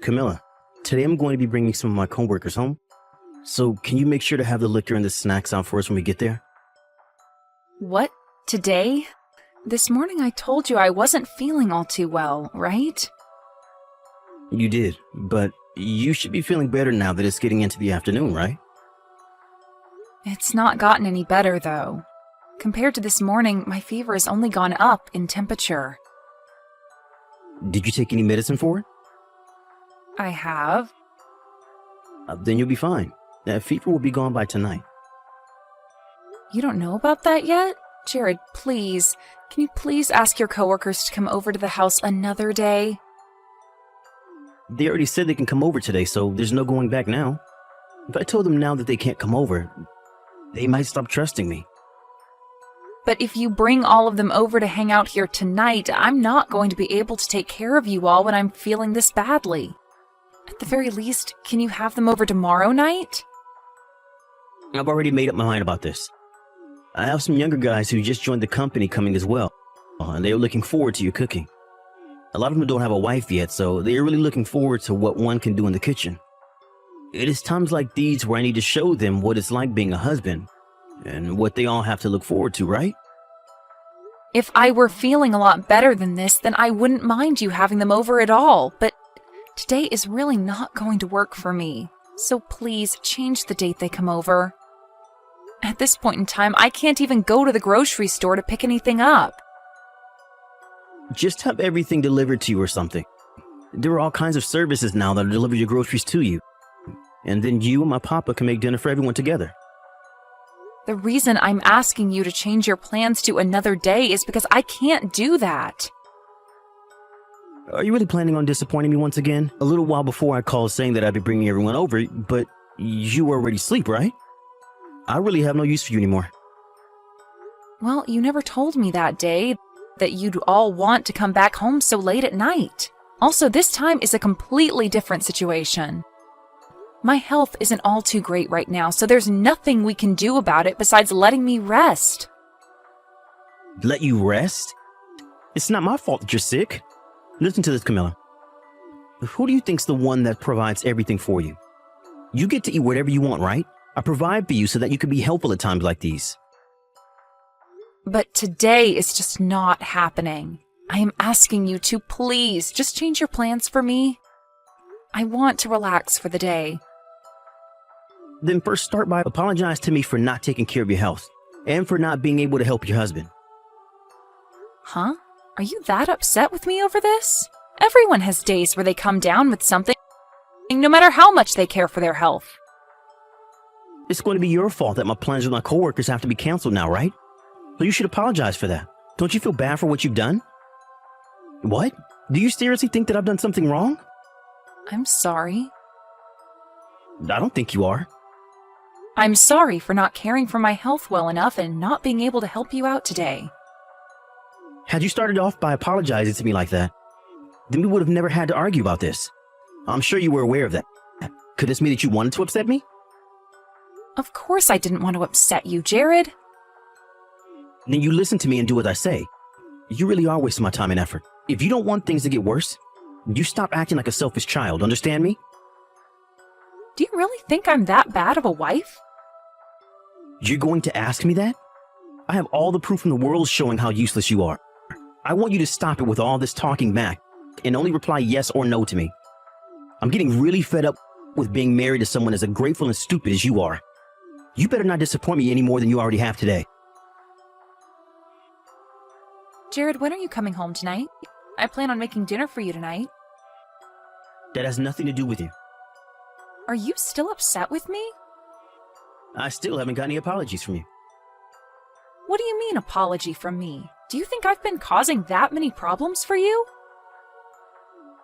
Camilla, today I'm going to be bringing some of my coworkers home. So can you make sure to have the liquor and the snacks out for us when we get there? What? Today? This morning I told you I wasn't feeling all too well, right? You did, but you should be feeling better now that it's getting into the afternoon, right? It's not gotten any better, though. Compared to this morning, my fever has only gone up in temperature. Did you take any medicine for it? I have. Then you'll be fine. That fever will be gone by tonight. You don't know about that yet? Jared, please. Can you please ask your coworkers to come over to the house another day? They already said they can come over today, so there's no going back now. If I told them now that they can't come over, they might stop trusting me. But if you bring all of them over to hang out here tonight, I'm not going to be able to take care of you all when I'm feeling this badly. At the very least, can you have them over tomorrow night? I've already made up my mind about this. I have some younger guys who just joined the company coming as well, and they are looking forward to your cooking. A lot of them don't have a wife yet, so they are really looking forward to what one can do in the kitchen. It is times like these where I need to show them what it's like being a husband, and what they all have to look forward to, right? If I were feeling a lot better than this, then I wouldn't mind you having them over at all, but today is really not going to work for me. So please change the date they come over. At this point in time, I can't even go to the grocery store to pick anything up. Just have everything delivered to you or something. There are all kinds of services now that deliver your groceries to you. And then you and my papa can make dinner for everyone together. The reason I'm asking you to change your plans to another day is because I can't do that. Are you really planning on disappointing me once again? A little while before I called saying that I'd be bringing everyone over, but you were already asleep, right? I really have no use for you anymore. Well, you never told me that day that you'd all want to come back home so late at night. Also, this time is a completely different situation. My health isn't all too great right now, so there's nothing we can do about it besides letting me rest. Let you rest? It's not my fault that you're sick. Listen to this, Camilla. Who do you think's the one that provides everything for you? You get to eat whatever you want, right? I provide for you so that you can be helpful at times like these. But today is just not happening. I am asking you to please just change your plans for me. I want to relax for the day. Then first start by apologize to me for not taking care of your health and for not being able to help your husband. Huh? Are you that upset with me over this? Everyone has days where they come down with something, no matter how much they care for their health. It's going to be your fault that my plans with my coworkers have to be canceled now, right? So you should apologize for that. Don't you feel bad for what you've done? What? Do you seriously think that I've done something wrong? I'm sorry. I don't think you are. I'm sorry for not caring for my health well enough and not being able to help you out today. Had you started off by apologizing to me like that, then we would have never had to argue about this. I'm sure you were aware of that. Could this mean that you wanted to upset me? Of course I didn't want to upset you, Jared. Then you listen to me and do as I say. You really are wasting my time and effort. If you don't want things to get worse, you stop acting like a selfish child, understand me? Do you really think I'm that bad of a wife? You're going to ask me that? I have all the proof in the world showing how useless you are. I want you to stop it with all this talking back and only reply yes or no to me. I'm getting really fed up with being married to someone as ungrateful and stupid as you are. You better not disappoint me any more than you already have today. Jared, when are you coming home tonight? I plan on making dinner for you tonight. That has nothing to do with you. Are you still upset with me? I still haven't got any apologies from you. What do you mean, apology from me? Do you think I've been causing that many problems for you?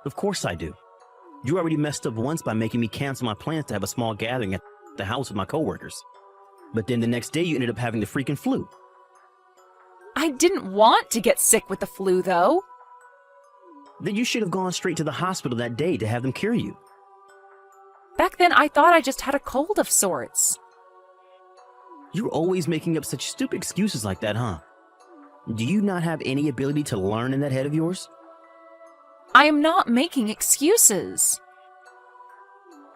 Of course I do. You already messed up once by making me cancel my plans to have a small gathering at the house with my coworkers. But then the next day you ended up having the freaking flu. I didn't want to get sick with the flu, though. Then you should have gone straight to the hospital that day to have them cure you. Back then, I thought I just had a cold of sorts. You're always making up such stupid excuses like that, huh? Do you not have any ability to learn in that head of yours? I am not making excuses.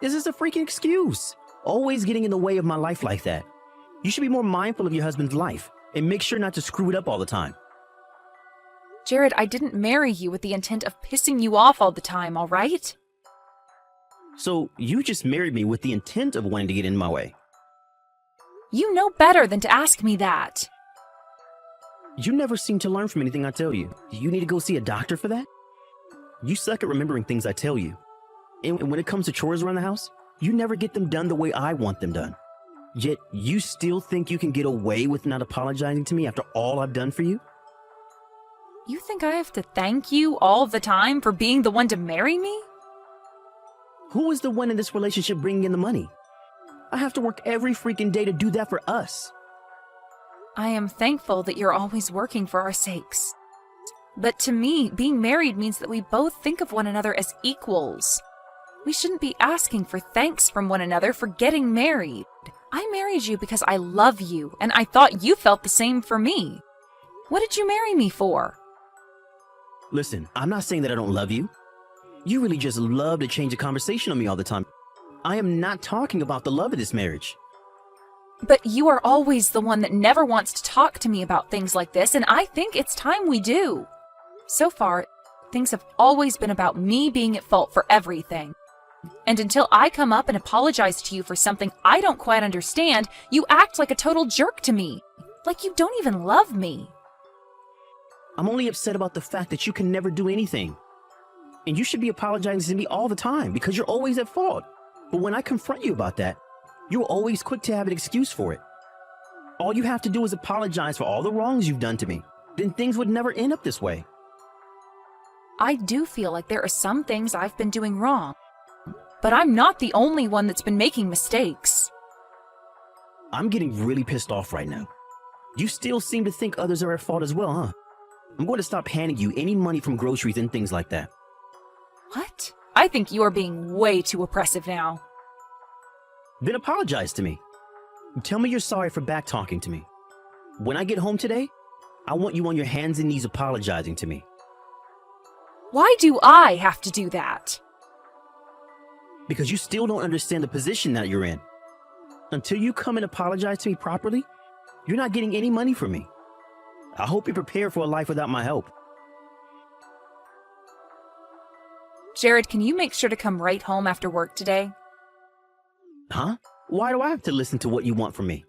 This is a freaking excuse. Always getting in the way of my life like that. You should be more mindful of your husband's life and make sure not to screw it up all the time. Jared, I didn't marry you with the intent of pissing you off all the time, all right? So you just married me with the intent of wanting to get in my way. You know better than to ask me that. You never seem to learn from anything I tell you. Do you need to go see a doctor for that? You suck at remembering things I tell you. And when it comes to chores around the house, you never get them done the way I want them done. Yet you still think you can get away with not apologizing to me after all I've done for you? You think I have to thank you all the time for being the one to marry me? Who is the one in this relationship bringing in the money? I have to work every freaking day to do that for us. I am thankful that you're always working for our sakes. But to me, being married means that we both think of one another as equals. We shouldn't be asking for thanks from one another for getting married. I married you because I love you, and I thought you felt the same for me. What did you marry me for? Listen, I'm not saying that I don't love you. You really just love to change the conversation on me all the time. I am not talking about the love of this marriage. But you are always the one that never wants to talk to me about things like this, and I think it's time we do. So far, things have always been about me being at fault for everything. And until I come up and apologize to you for something I don't quite understand, you act like a total jerk to me. Like you don't even love me. I'm only upset about the fact that you can never do anything. And you should be apologizing to me all the time because you're always at fault. But when I confront you about that, you're always quick to have an excuse for it. All you have to do is apologize for all the wrongs you've done to me. Then things would never end up this way. I do feel like there are some things I've been doing wrong. But I'm not the only one that's been making mistakes. I'm getting really pissed off right now. You still seem to think others are at fault as well, huh? I'm going to stop handing you any money from groceries and things like that. What? I think you are being way too oppressive now. Then apologize to me. Tell me you're sorry for back-talking to me. When I get home today, I want you on your hands and knees apologizing to me. Why do I have to do that? Because you still don't understand the position that you're in. Until you come and apologize to me properly, you're not getting any money from me. I hope you're prepared for a life without my help. Jared, can you make sure to come right home after work today? Huh? Why do I have to listen to what you want from me?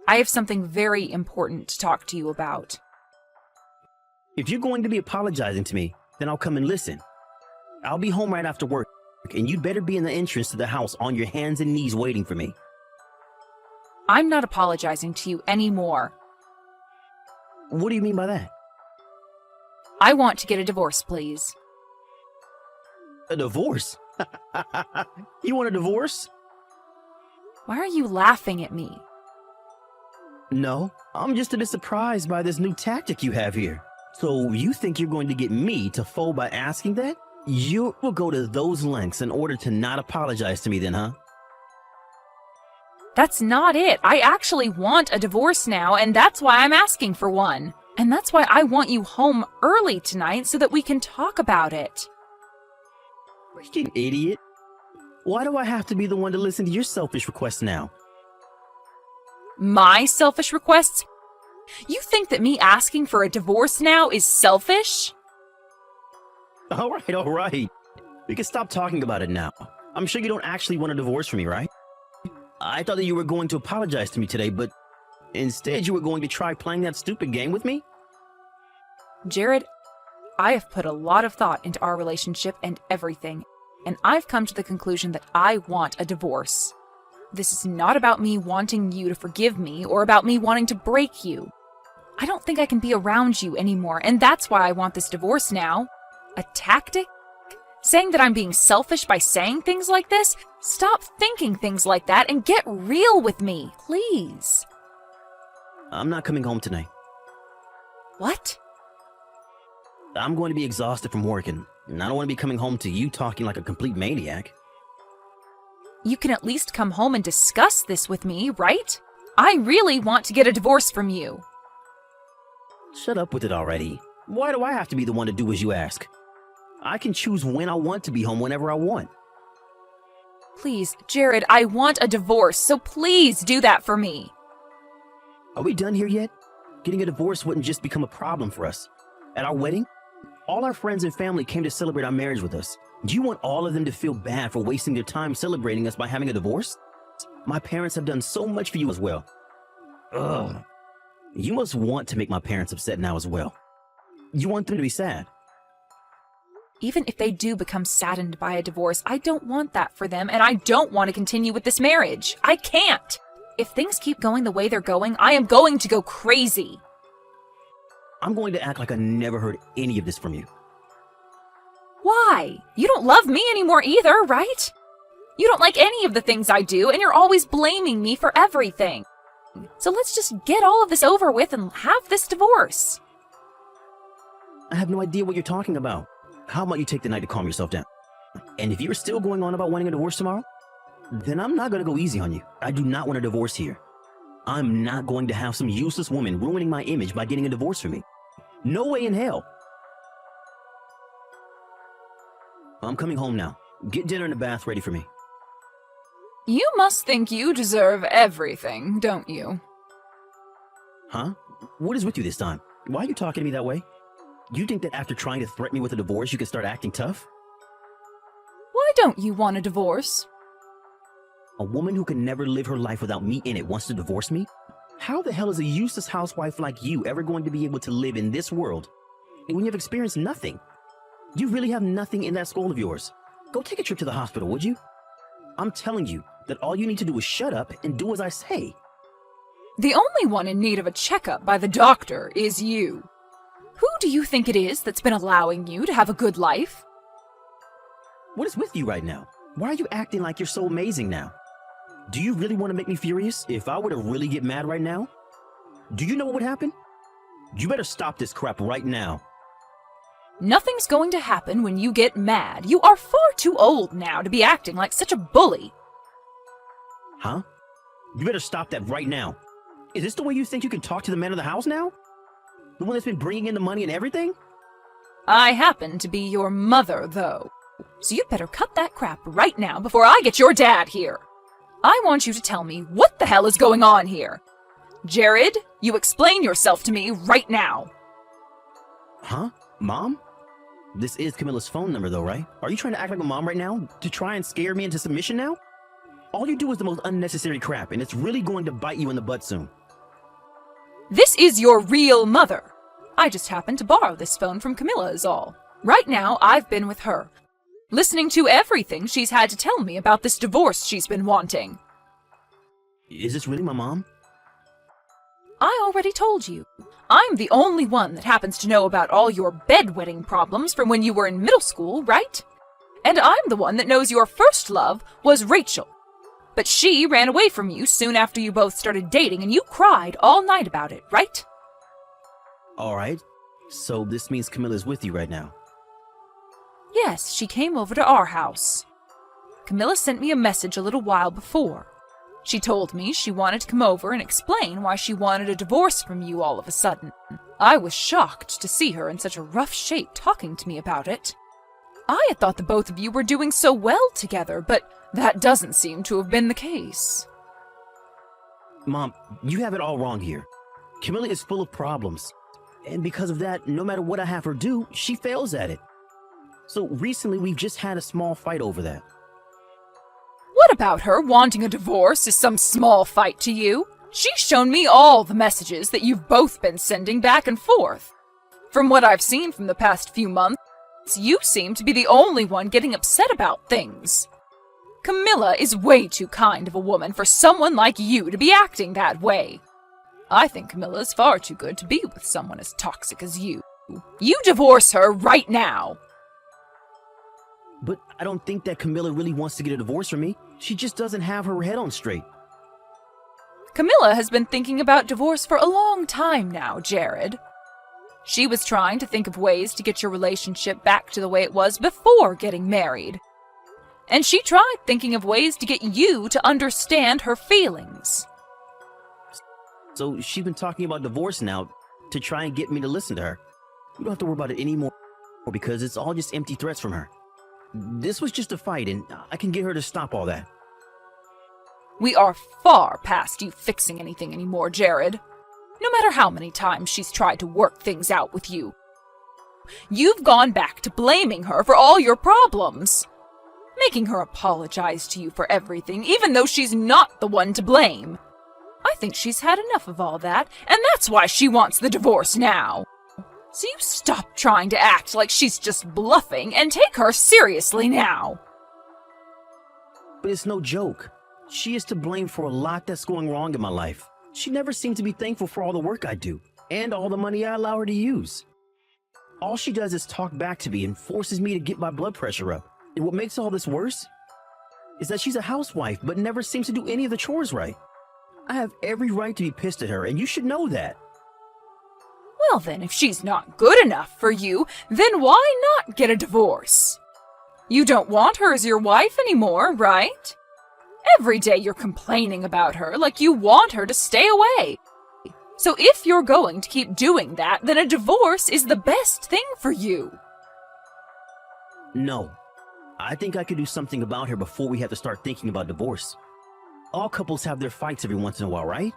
I have something very important to talk to you about. If you're going to be apologizing to me, then I'll come and listen. I'll be home right after work, and you'd better be in the entrance to the house on your hands and knees waiting for me. I'm not apologizing to you anymore. What do you mean by that? I want to get a divorce, please. A divorce? You want a divorce? Why are you laughing at me? No, I'm just a bit surprised by this new tactic you have here. So you think you're going to get me to fold by asking that? You will go to those lengths in order to not apologize to me then, huh? That's not it. I actually want a divorce now, and that's why I'm asking for one. And that's why I want you home early tonight so that we can talk about it. Freaking idiot. Why do I have to be the one to listen to your selfish requests now? My selfish requests? You think that me asking for a divorce now is selfish? All right. We can stop talking about it now. I'm sure you don't actually want a divorce from me, right? I thought that you were going to apologize to me today, but instead you were going to try playing that stupid game with me? Jared, I have put a lot of thought into our relationship and everything, and I've come to the conclusion that I want a divorce. This is not about me wanting you to forgive me or about me wanting to break you. I don't think I can be around you anymore, and that's why I want this divorce now. A tactic? Saying that I'm being selfish by saying things like this? Stop thinking things like that and get real with me, please. I'm not coming home tonight. What? I'm going to be exhausted from working, and I don't want to be coming home to you talking like a complete maniac. You can at least come home and discuss this with me, right? I really want to get a divorce from you. Shut up with it already. Why do I have to be the one to do as you ask? I can choose when I want to be home whenever I want. Please, Jared, I want a divorce, so please do that for me. Are we done here yet? Getting a divorce wouldn't just become a problem for us. At our wedding, all our friends and family came to celebrate our marriage with us. Do you want all of them to feel bad for wasting their time celebrating us by having a divorce? My parents have done so much for you as well. Ugh. You must want to make my parents upset now as well. You want them to be sad. Even if they do become saddened by a divorce, I don't want that for them, and I don't want to continue with this marriage. I can't. If things keep going the way they're going, I am going to go crazy. I'm going to act like I never heard any of this from you. Why? You don't love me anymore either, right? You don't like any of the things I do, and you're always blaming me for everything. So let's just get all of this over with and have this divorce. I have no idea what you're talking about. How about you take the night to calm yourself down? And if you're still going on about wanting a divorce tomorrow, then I'm not going to go easy on you. I do not want a divorce here. I'm not going to have some useless woman ruining my image by getting a divorce from me. No way in hell. I'm coming home now. Get dinner in the bath ready for me. You must think you deserve everything, don't you? Huh? What is with you this time? Why are you talking to me that way? You think that after trying to threaten me with a divorce, you can start acting tough? Why don't you want a divorce? A woman who can never live her life without me in it wants to divorce me? How the hell is a useless housewife like you ever going to be able to live in this world when you've experienced nothing? You really have nothing in that skull of yours. Go take a trip to the hospital, would you? I'm telling you that all you need to do is shut up and do as I say. The only one in need of a checkup by the doctor is you. Who do you think it is that's been allowing you to have a good life? What is with you right now? Why are you acting like you're so amazing now? Do you really want to make me furious if I were to really get mad right now? Do you know what would happen? You better stop this crap right now. Nothing's going to happen when you get mad. You are far too old now to be acting like such a bully. Huh? You better stop that right now. Is this the way you think you can talk to the man of the house now? The one that's been bringing in the money and everything? I happen to be your mother, though. So you'd better cut that crap right now before I get your dad here. I want you to tell me what the hell is going on here. Jared, you explain yourself to me right now. Huh? Mom? This is Camilla's phone number though, right? Are you trying to act like a mom right now? To try and scare me into submission now? All you do is the most unnecessary crap, and it's really going to bite you in the butt soon. This is your real mother. I just happened to borrow this phone from Camilla is all. Right now, I've been with her, listening to everything she's had to tell me about this divorce she's been wanting. Is this really my mom? I already told you. I'm the only one that happens to know about all your bedwetting problems from when you were in middle school, right? And I'm the one that knows your first love was Rachel. But she ran away from you soon after you both started dating, and you cried all night about it, right? Alright, so this means Camilla's with you right now. Yes, she came over to our house. Camilla sent me a message a little while before. She told me she wanted to come over and explain why she wanted a divorce from you all of a sudden. I was shocked to see her in such a rough shape talking to me about it. I had thought the both of you were doing so well together, but that doesn't seem to have been the case. Mom, you have it all wrong here. Camilla is full of problems. And because of that, no matter what I have her do, she fails at it. So recently, we've just had a small fight over that. What about her wanting a divorce is some small fight to you? She's shown me all the messages that you've both been sending back and forth. From what I've seen from the past few months, you seem to be the only one getting upset about things. Camilla is way too kind of a woman for someone like you to be acting that way. I think Camilla is far too good to be with someone as toxic as you. You divorce her right now! But I don't think that Camilla really wants to get a divorce from me. She just doesn't have her head on straight. Camilla has been thinking about divorce for a long time now, Jared. She was trying to think of ways to get your relationship back to the way it was before getting married. And she tried thinking of ways to get you to understand her feelings. So she's been talking about divorce now to try and get me to listen to her. You don't have to worry about it anymore because it's all just empty threats from her. This was just a fight, and I can get her to stop all that. We are far past you fixing anything anymore, Jared. No matter how many times she's tried to work things out with you, you've gone back to blaming her for all your problems. Making her apologize to you for everything, even though she's not the one to blame. I think she's had enough of all that, and that's why she wants the divorce now. So you stop trying to act like she's just bluffing and take her seriously now. But it's no joke. She is to blame for a lot that's going wrong in my life. She never seemed to be thankful for all the work I do, and all the money I allow her to use. All she does is talk back to me and forces me to get my blood pressure up. And what makes all this worse is that she's a housewife, but never seems to do any of the chores right. I have every right to be pissed at her, and you should know that. Well then, if she's not good enough for you, then why not get a divorce? You don't want her as your wife anymore, right? Every day you're complaining about her like you want her to stay away. So if you're going to keep doing that, then a divorce is the best thing for you. No. I think I could do something about her before we have to start thinking about divorce. All couples have their fights every once in a while, right?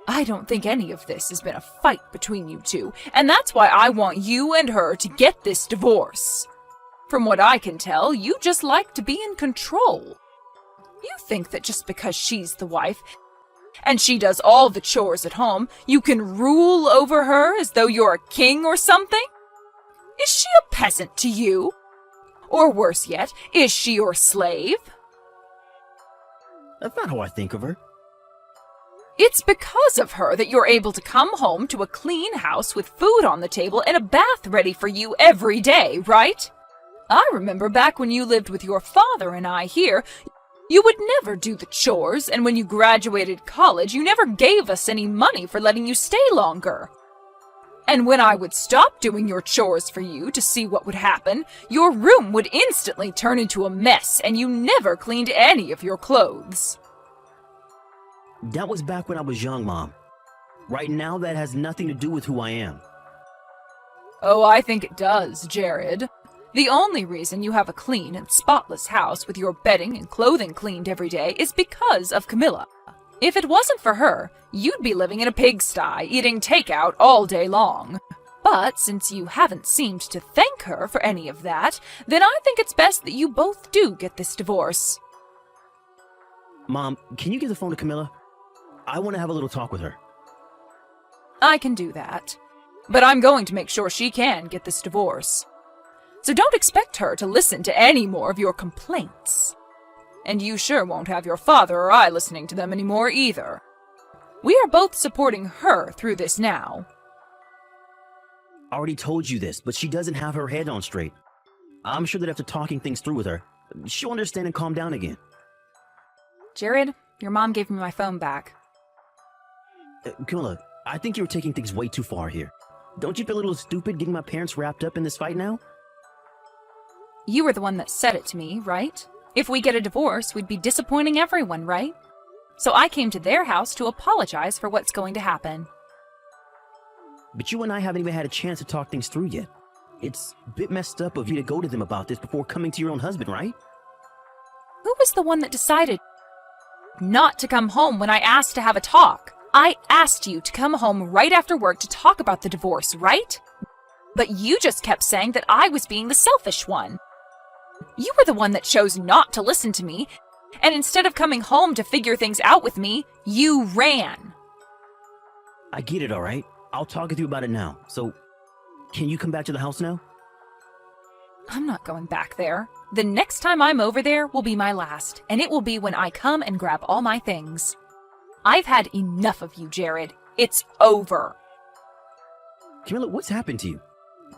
I don't think any of this has been a fight between you two, and that's why I want you and her to get this divorce. From what I can tell, you just like to be in control. You think that just because she's the wife, and she does all the chores at home, you can rule over her as though you're a king or something? Is she a peasant to you? Or worse yet, is she your slave? That's not how I think of her. It's because of her that you're able to come home to a clean house with food on the table and a bath ready for you every day, right? I remember back when you lived with your father and I here, you would never do the chores, and when you graduated college, you never gave us any money for letting you stay longer. And when I would stop doing your chores for you to see what would happen, your room would instantly turn into a mess, and you never cleaned any of your clothes. That was back when I was young, Mom. Right now, that has nothing to do with who I am. Oh, I think it does, Jared. The only reason you have a clean and spotless house with your bedding and clothing cleaned every day is because of Camilla. If it wasn't for her, you'd be living in a pigsty, eating takeout all day long. But since you haven't seemed to thank her for any of that, then I think it's best that you both do get this divorce. Mom, can you give the phone to Camilla? I want to have a little talk with her. I can do that. But I'm going to make sure she can get this divorce. So don't expect her to listen to any more of your complaints. And you sure won't have your father or I listening to them anymore either. We are both supporting her through this now. I already told you this, but she doesn't have her head on straight. I'm sure that after talking things through with her, she'll understand and calm down again. Jared, your mom gave me my phone back. Camilla, I think you're taking things way too far here. Don't you feel a little stupid getting my parents wrapped up in this fight now? You were the one that said it to me, right? If we get a divorce, we'd be disappointing everyone, right? So I came to their house to apologize for what's going to happen. But you and I haven't even had a chance to talk things through yet. It's a bit messed up of you to go to them about this before coming to your own husband, right? Who was the one that decided not to come home when I asked to have a talk? I asked you to come home right after work to talk about the divorce, right? But you just kept saying that I was being the selfish one. You were the one that chose not to listen to me, and instead of coming home to figure things out with me, you ran. I get it, all right? I'll talk with you about it now. So, can you come back to the house now? I'm not going back there. The next time I'm over there will be my last, and it will be when I come and grab all my things. I've had enough of you, Jared. It's over. Camilla, what's happened to you?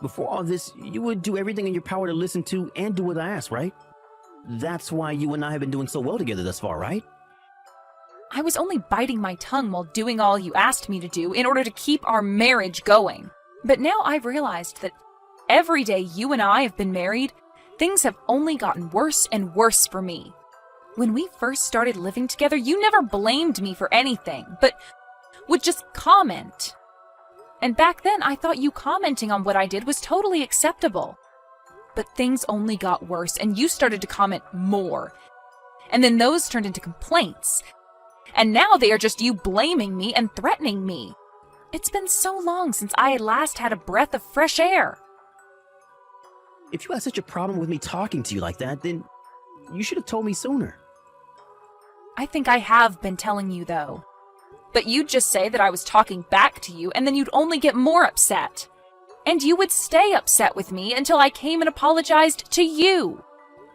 Before all this, you would do everything in your power to listen to and do what I asked, right? That's why you and I have been doing so well together thus far, right? I was only biting my tongue while doing all you asked me to do in order to keep our marriage going. But now I've realized that every day you and I have been married, things have only gotten worse and worse for me. When we first started living together, you never blamed me for anything, but would just comment. And back then, I thought you commenting on what I did was totally acceptable. But things only got worse, and you started to comment more. And then those turned into complaints. And now they are just you blaming me and threatening me. It's been so long since I had last had a breath of fresh air. If you had such a problem with me talking to you like that, then you should have told me sooner. I think I have been telling you, though. But you'd just say that I was talking back to you, and then you'd only get more upset. And you would stay upset with me until I came and apologized to you.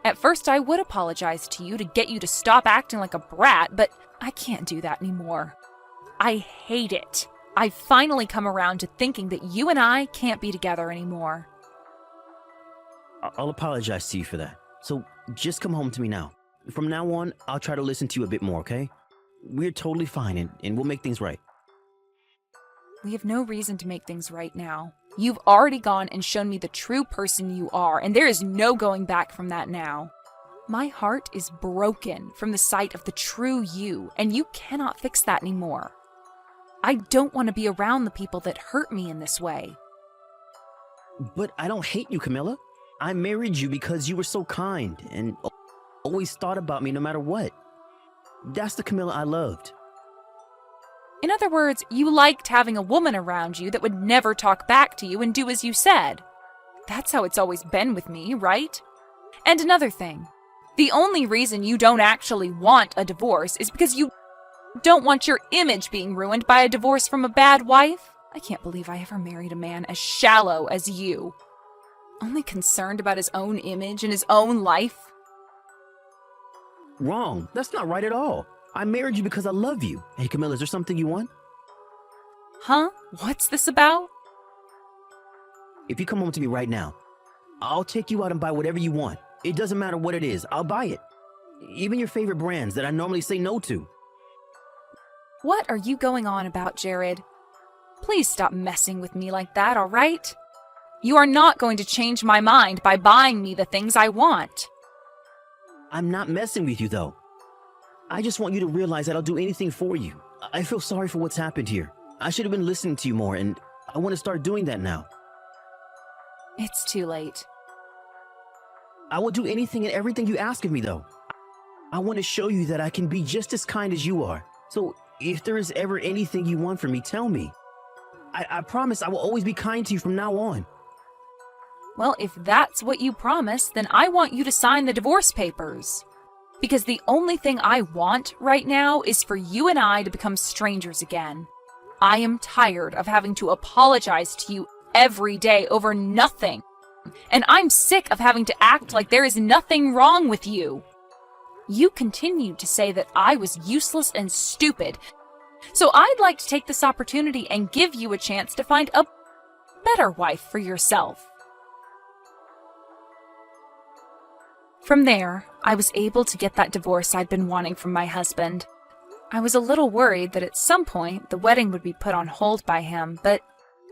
At first, I would apologize to you to get you to stop acting like a brat, but I can't do that anymore. I hate it. I've finally come around to thinking that you and I can't be together anymore. I'll apologize to you for that. So just come home to me now. From now on, I'll try to listen to you a bit more, okay? We're totally fine, and we'll make things right. We have no reason to make things right now. You've already gone and shown me the true person you are, and there is no going back from that now. My heart is broken from the sight of the true you, and you cannot fix that anymore. I don't want to be around the people that hurt me in this way. But I don't hate you, Camilla. I married you because you were so kind and always thought about me no matter what. That's the Camilla I loved. In other words, you liked having a woman around you that would never talk back to you and do as you said. That's how it's always been with me, right? And another thing, the only reason you don't actually want a divorce is because you don't want your image being ruined by a divorce from a bad wife. I can't believe I ever married a man as shallow as you. Only concerned about his own image and his own life. Wrong. That's not right at all. I married you because I love you. Hey, Camilla, is there something you want? Huh? What's this about? If you come home to me right now, I'll take you out and buy whatever you want. It doesn't matter what it is. I'll buy it. Even your favorite brands that I normally say no to. What are you going on about, Jared? Please stop messing with me like that, all right? You are not going to change my mind by buying me the things I want. I'm not messing with you, though. I just want you to realize that I'll do anything for you. I feel sorry for what's happened here. I should have been listening to you more, and I want to start doing that now. It's too late. I will do anything and everything you ask of me, though. I want to show you that I can be just as kind as you are. So if there is ever anything you want from me, tell me. I promise I will always be kind to you from now on. Well, if that's what you promise, then I want you to sign the divorce papers. Because the only thing I want right now is for you and I to become strangers again. I am tired of having to apologize to you every day over nothing. And I'm sick of having to act like there is nothing wrong with you. You continued to say that I was useless and stupid. So I'd like to take this opportunity and give you a chance to find a better wife for yourself. From there, I was able to get that divorce I'd been wanting from my husband. I was a little worried that at some point the wedding would be put on hold by him, but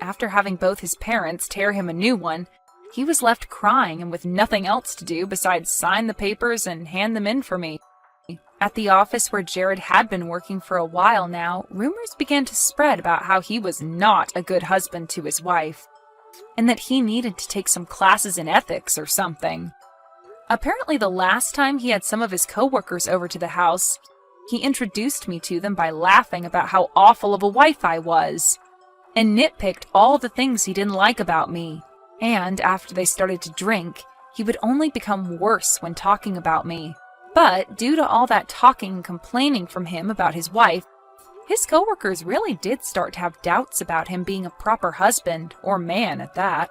after having both his parents tear him a new one, he was left crying and with nothing else to do besides sign the papers and hand them in for me. At the office where Jared had been working for a while now, rumors began to spread about how he was not a good husband to his wife, and that he needed to take some classes in ethics or something. Apparently the last time he had some of his coworkers over to the house, he introduced me to them by laughing about how awful of a wife I was, and nitpicked all the things he didn't like about me. And after they started to drink, he would only become worse when talking about me. But due to all that talking and complaining from him about his wife, his coworkers really did start to have doubts about him being a proper husband, or man at that.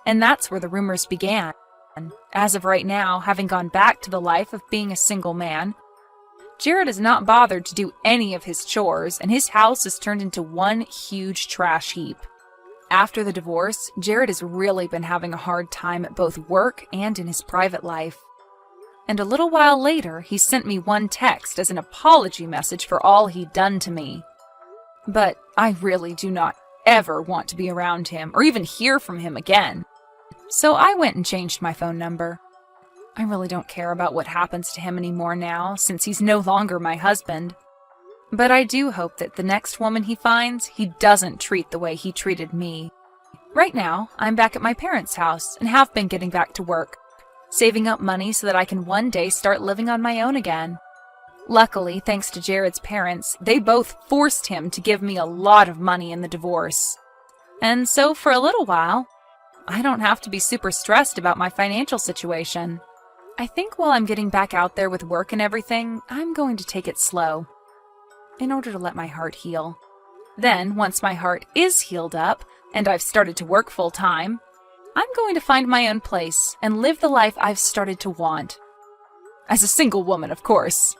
And that's where the rumors began. As of right now, having gone back to the life of being a single man, Jared has not bothered to do any of his chores, and his house has turned into one huge trash heap. After the divorce, Jared has really been having a hard time at both work and in his private life. And a little while later, he sent me one text as an apology message for all he'd done to me. But I really do not ever want to be around him or even hear from him again. So I went and changed my phone number. I really don't care about what happens to him anymore now, since he's no longer my husband. But I do hope that the next woman he finds, he doesn't treat the way he treated me. Right now, I'm back at my parents' house and have been getting back to work, saving up money so that I can one day start living on my own again. Luckily, thanks to Jared's parents, they both forced him to give me a lot of money in the divorce. And so for a little while, I don't have to be super stressed about my financial situation. I think while I'm getting back out there with work and everything, I'm going to take it slow, in order to let my heart heal. Then, once my heart is healed up, and I've started to work full-time, I'm going to find my own place and live the life I've started to want. As a single woman, of course.